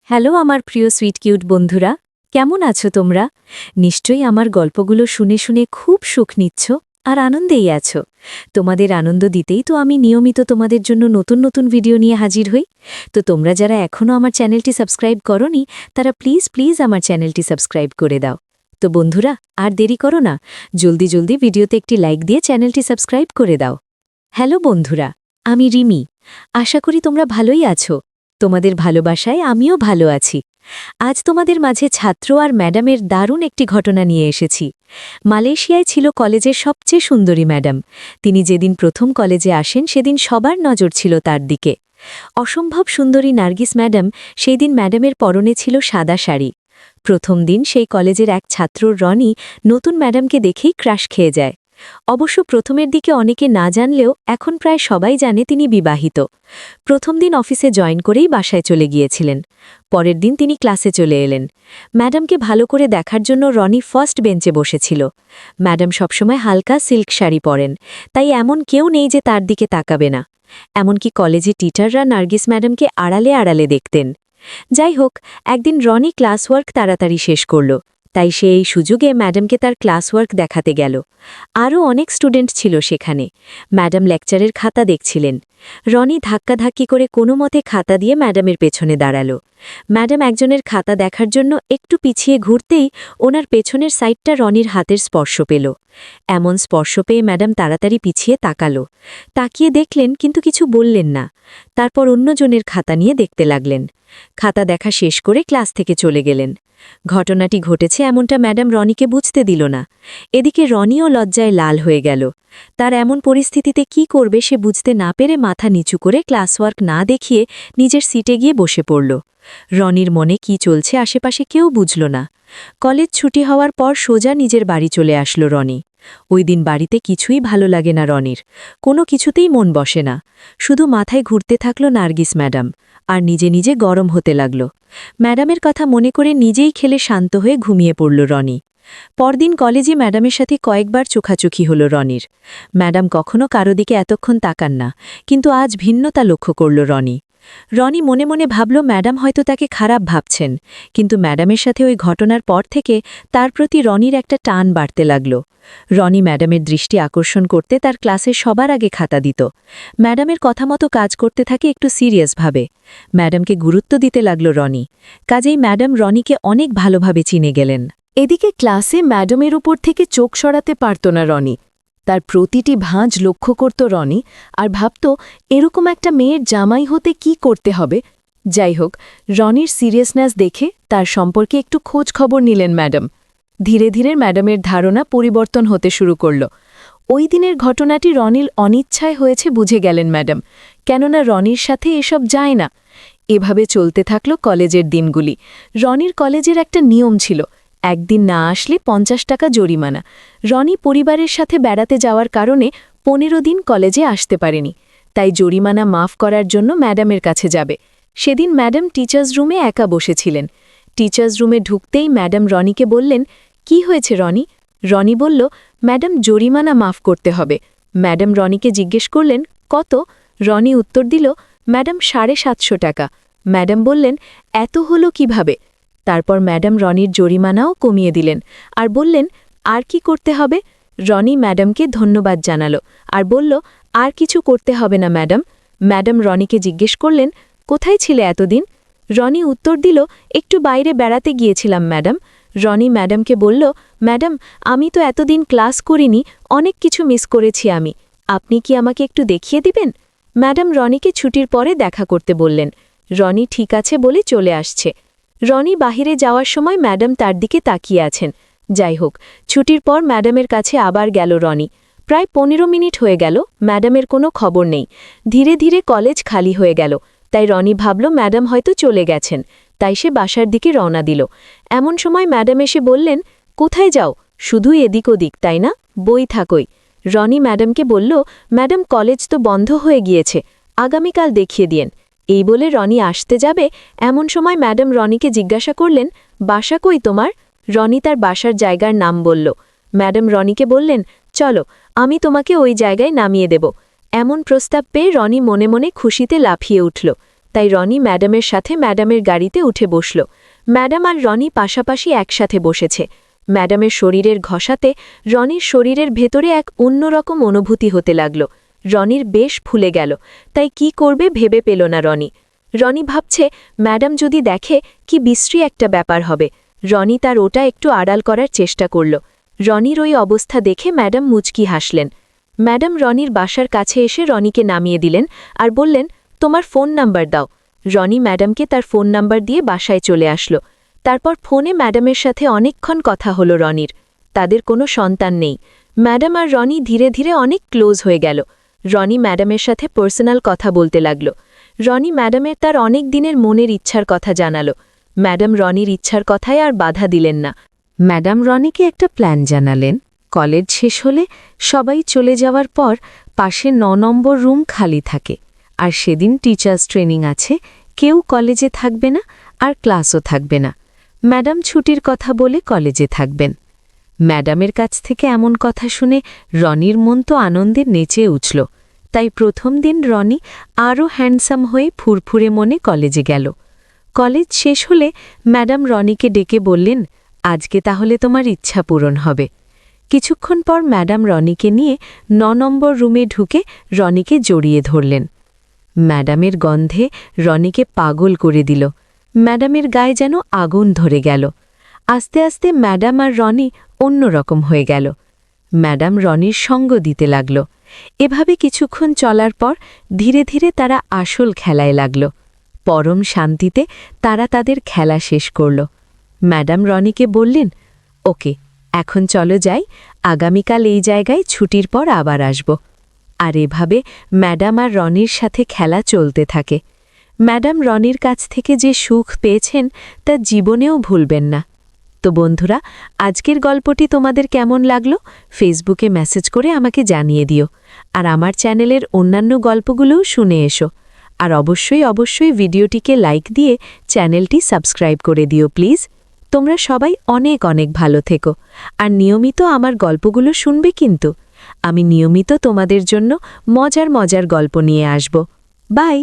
Hello আমার প্রিয় sweet cute বন্ধুরা, কেমন আছো তোমরা? নিশ্চয়ই আমার গল্পগুলো শুনে শুনে খুব সুখ নিচ্ছ আর আনন্দেই আছো। তোমাদের আনন্দ দিতেই তো আমি নিয়মিত তোমাদের জন্য নতুন নতুন ভিডিও নিয়ে হাজির হই। তো তোমরা যারা এখনও আমার চ্যানেলটি সাবস্ক্রাইব করনি, তারা প্লিজ প্লিজ আমার চ্যানেলটি সাবস্ক্রাইব করে দাও। তো বন্ধুরা, আর দেরি করো না, জলদি জলদি ভিডিওতে একটি লাইক দিয়ে চ্যানেলটি সাবস্ক্রাইব করে দাও। হ্যালো বন্ধুরা, আমি রিমি। আশা করি তোমরা ভালোই আছো। তোমাদের ভালোবাসায় আমিও ভালো আছি। আজ তোমাদের মাঝে ছাত্র আর ম্যাডামের দারুণ একটি ঘটনা নিয়ে এসেছি। মালয়েশিয়ায় ছিল কলেজের সবচেয়ে সুন্দরী ম্যাডাম। তিনি যেদিন প্রথম কলেজে আসেন সেদিন সবার নজর ছিল তার দিকে। অসম্ভব সুন্দরী নার্গিস ম্যাডাম, সেই দিন ম্যাডামের পরনে ছিল সাদা শাড়ি। প্রথম দিন সেই কলেজের এক ছাত্র রনি নতুন ম্যাডামকে দেখেই ক্রাশ খেয়ে যায়। অবশ্য প্রথমের দিকে অনেকে না জানলেও এখন প্রায় সবাই জানে তিনি বিবাহিত। প্রথম দিন অফিসে জয়েন করেই বাসায় চলে গিয়েছিলেন। পরের দিন তিনি ক্লাসে চলে এলেন। ম্যাডামকে ভালো করে দেখার জন্য রনি ফার্স্ট বেঞ্চে বসেছিল। ম্যাডাম সবসময় হালকা সিল্ক শাড়ি পরেন, তাই এমন কেউ নেই যে তার দিকে তাকাবে না। এমনকি কলেজে টিচাররা নার্গিস ম্যাডামকে আড়ালে আড়ালে দেখতেন। যাই হোক, একদিন রনি ক্লাস ওয়ার্ক তাড়াতাড়ি শেষ করল, তাই সে এই সুযোগে ম্যাডামকে তার ক্লাস ওয়ার্ক দেখাতে গেল। আরও অনেক স্টুডেন্ট ছিল সেখানে। ম্যাডাম লেকচারের খাতা দেখছিলেন। রনি ধাক্কাধাক্কি করে কোনো মতে খাতা দিয়ে ম্যাডামের পেছনে দাঁড়াল। ম্যাডাম একজনের খাতা দেখার জন্য একটু পিছিয়ে ঘুরতেই ওনার পেছনের সাইডটা রনির হাতের স্পর্শ পেল। এমন স্পর্শ পেয়ে ম্যাডাম তাড়াতাড়ি পিছিয়ে তাকালো। তাকিয়ে দেখলেন, কিন্তু কিছু বললেন না। তারপর অন্যজনের খাতা নিয়ে দেখতে লাগলেন। খাতা দেখা শেষ করে ক্লাস থেকে চলে গেলেন। ঘটনাটি ঘটেছে এমনটা ম্যাডাম রনিকে বুঝতে দিল না। এদিকে রনিও লজ্জায় লাল হয়ে গেল। তার এমন পরিস্থিতিতে কি করবে সে বুঝতে না পেরে মাথা নিচু করে ক্লাস ওয়ার্ক না দেখিয়ে নিজের সিটে গিয়ে বসে পড়ল। রনির মনে কি চলছে আশেপাশে কেউ বুঝল না। কলেজ ছুটি হওয়ার পর সোজা নিজের বাড়ি চলে আসলো রনি। ওই দিন বাড়িতে কিছুই ভালো লাগে না রনির। কোনো কিছুতেই মন বসে না। শুধু মাথায় ঘুরতে থাকল নার্গিস ম্যাডাম, আর নিজে নিজে গরম হতে লাগল। ম্যাডামের কথা মনে করে নিজেই খেলে শান্ত হয়ে ঘুমিয়ে পড়ল রনি। পরদিন কলেজে ম্যাডামের সাথে কয়েকবার চোখাচোখি হল রনির। ম্যাডাম কখনো কারো দিকে এতক্ষণ তাকান না, কিন্তু আজ ভিন্নতা লক্ষ্য করল রনি। রনি মনে মনে ভাবল ম্যাডাম হয়তো তাকে খারাপ ভাবছেন, কিন্তু ম্যাডামের সাথে ওই ঘটনার পর থেকে তার প্রতি রনির একটা টান বাড়তে লাগল। রনি ম্যাডামের দৃষ্টি আকর্ষণ করতে তার ক্লাসে সবার আগে খাতা দিত। ম্যাডামের কথা মতো কাজ করতে থাকে একটু সিরিয়াসভাবে। ম্যাডামকে গুরুত্ব দিতে লাগল রনি। কাজেই ম্যাডাম রনিকে অনেক ভালোভাবে চিনে গেলেন। এদিকে ক্লাসে ম্যাডামের উপর থেকে চোখ সরাতে পারত না রনি। তার প্রতিটি ভাঁজ লক্ষ্য করত রনি, আর ভাবত এরকম একটা মেয়ের জামাই হতে কি করতে হবে। যাই হোক, রনির সিরিয়াসনেস দেখে তার সম্পর্কে একটু খোঁজ খবর নিলেন ম্যাডাম। ধীরে ধীরে ম্যাডামের ধারণা পরিবর্তন হতে শুরু করল। ওই দিনের ঘটনাটি রনির অনিচ্ছায় হয়েছে বুঝে গেলেন ম্যাডাম, কেননা রনির সাথে এসব যায় না। এভাবে চলতে থাকল কলেজের দিনগুলি। রনির কলেজের একটা নিয়ম ছিল, একদিন না আসলে 50 টাকা জরিমানা। রনি পরিবারের সাথে বেড়াতে যাওয়ার কারণে 15 দিন কলেজে আসতে পারেনি, তাই জরিমানা মাফ করার জন্য ম্যাডামের কাছে যাবে। সেদিন ম্যাডাম টিচার্স রুমে একা বসেছিলেন। টিচার্স রুমে ঢুকতেই ম্যাডাম রনিকে বললেন, কি হয়েছে রনি? রনি বলল, ম্যাডাম জরিমানা মাফ করতে হবে। ম্যাডাম রনিকে জিজ্ঞেস করলেন, কত? রনি উত্তর দিল, ম্যাডাম 750 টাকা। ম্যাডাম বললেন, এত হলো কিভাবে? তারপর ম্যাডাম রনির জরিমানাও কমিয়ে দিলেন, আর বললেন, আর কি করতে হবে? রনি ম্যাডামকে ধন্যবাদ জানালো আর বলল, আর কিছু করতে হবে না ম্যাডাম। ম্যাডাম রনিকে জিজ্ঞেস করলেন, কোথায় ছিলে এতদিন? রনি উত্তর দিল, একটু বাইরে বেড়াতে গিয়েছিলাম ম্যাডাম। রনি ম্যাডামকে বলল, ম্যাডাম আমি তো এতদিন ক্লাস করিনি, অনেক কিছু মিস করেছি আমি। আপনি কি আমাকে একটু দেখিয়ে দিবেন? ম্যাডাম রনিকে ছুটির পরে দেখা করতে বললেন। রনি ঠিক আছে বলে চলে আসছে। রনি বাহিরে যাওয়ার সময় ম্যাডাম তার দিকে তাকিয়ে আছেন। যাই হোক, ছুটির পর ম্যাডামের কাছে আবার গেল রনি। প্রায় 15 মিনিট হয়ে গেল, ম্যাডামের কোনো খবর নেই। ধীরে ধীরে কলেজ খালি হয়ে গেল, তাই রনি ভাবল ম্যাডাম হয়তো চলে গেছেন, তাই সে বাসার দিকে রওনা দিল। এমন সময় ম্যাডাম এসে বললেন, কোথায় যাও? শুধু এদিক ওদিক, তাই না? বই থাকই। রনি ম্যাডামকে বলল, ম্যাডাম কলেজ তো বন্ধ হয়ে গিয়েছে, আগামীকাল দেখিয়ে দিয়েন। এই বলে রনি আসতে যাবে, এমন সময় ম্যাডাম রনিকে জিজ্ঞাসা করলেন, বাসা কই তোমার? রনি তার বাসার জায়গার নাম বলল। ম্যাডাম রনিকে বললেন, চলো আমি তোমাকে ওই জায়গায় নামিয়ে দেব। এমন প্রস্তাব পেয়ে রনি মনে মনে খুশিতে লাফিয়ে উঠল। তাই রনি ম্যাডামের সাথে ম্যাডামের গাড়িতে উঠে বসল। ম্যাডাম আর রনি পাশাপাশি একসাথে বসেছে। ম্যাডামের শরীরের ঘষাতে রনির শরীরের ভেতরে এক অন্যরকম অনুভূতি হতে লাগল। রনির বেশ ফুলে গেল, তাই কি করবে ভেবে পেল না রনি। রনি ভাবছে ম্যাডাম যদি দেখে কি বিশ্রী একটা ব্যাপার হবে। রনি তার ওটা একটু আড়াল করার চেষ্টা করল। রনির ওই অবস্থা দেখে ম্যাডাম মুচকি হাসলেন। ম্যাডাম রনির বাসার কাছে এসে রনিকে নামিয়ে দিলেন আর বললেন, তোমার ফোন নাম্বার দাও। রনি ম্যাডামকে তার ফোন নাম্বার দিয়ে বাসায় চলে আসলো। তারপর ফোনে ম্যাডামের সাথে অনেকক্ষণ কথা হলো রনির। তাদের কোনো সন্তান নেই। ম্যাডাম আর রনি ধীরে ধীরে অনেক ক্লোজ হয়ে গেল। রনি ম্যাডামের সাথে পার্সোনাল কথা বলতে লাগল। রনি ম্যাডামের তার অনেক দিনের মনের ইচ্ছার কথা জানালো। ম্যাডাম রনির ইচ্ছার কথায় আর বাধা দিলেন না। ম্যাডাম রনিকে একটা প্ল্যান জানালেন। কলেজ শেষ হলে সবাই চলে যাওয়ার পর পাশে ৯ নম্বর রুম খালি থাকে, আর সেদিন টিচার্স ট্রেনিং আছে, কেউ কলেজে থাকবে না আর ক্লাসও থাকবে না। ম্যাডাম ছুটির কথা বলে কলেজে থাকবেন। ম্যাডামের কাছ থেকে এমন কথা শুনে রনির মন তো আনন্দে নেচে উঠল। তাই প্রথম দিন রনি আরও হ্যান্ডসাম হয়ে ফুরফুরে মনে কলেজে গেল। কলেজ শেষ হলে ম্যাডাম রনিকে ডেকে বললেন, আজকে তাহলে তোমার ইচ্ছা পূরণ হবে। কিছুক্ষণ পর ম্যাডাম রনিকে নিয়ে ৯ নম্বর রুমে ঢুকে রনিকে জড়িয়ে ধরলেন। ম্যাডামের গন্ধে রনিকে পাগল করে দিল। ম্যাডামের গায়ে যেন আগুন ধরে গেল। আস্তে আস্তে ম্যাডাম আর রনি অন্যরকম হয়ে গেল। ম্যাডাম রনির সঙ্গ দিতে লাগল। এভাবে কিছুক্ষণ চলার পর ধীরে ধীরে তারা আসল খেলায় লাগল। পরম শান্তিতে তারা তাদের খেলা শেষ করল। ম্যাডাম রনিকে বললেন, ওকে, এখন চলো যাই, আগামীকাল এই জায়গায় ছুটির পর আবার আসব। আর এভাবে ম্যাডাম আর রনির সাথে খেলা চলতে থাকে। ম্যাডাম রনির কাছ থেকে যে সুখ পেয়েছেন তা জীবনেও ভুলবেন না। তো বন্ধুরা, আজকের গল্পটি তোমাদের কেমন লাগলো ফেসবুকে মেসেজ করে আমাকে জানিয়ে দিও। আর আমার চ্যানেলের অন্যান্য গল্পগুলোও শুনে এসো। আর অবশ্যই ভিডিওটিকে লাইক দিয়ে চ্যানেলটি সাবস্ক্রাইব করে দিও প্লিজ। তোমরা সবাই অনেক অনেক ভালো থেকো। আর নিয়মিত আমার গল্পগুলো শুনবে কিন্তু। আমি নিয়মিত তোমাদের জন্য মজার মজার গল্প নিয়ে আসব। বাই।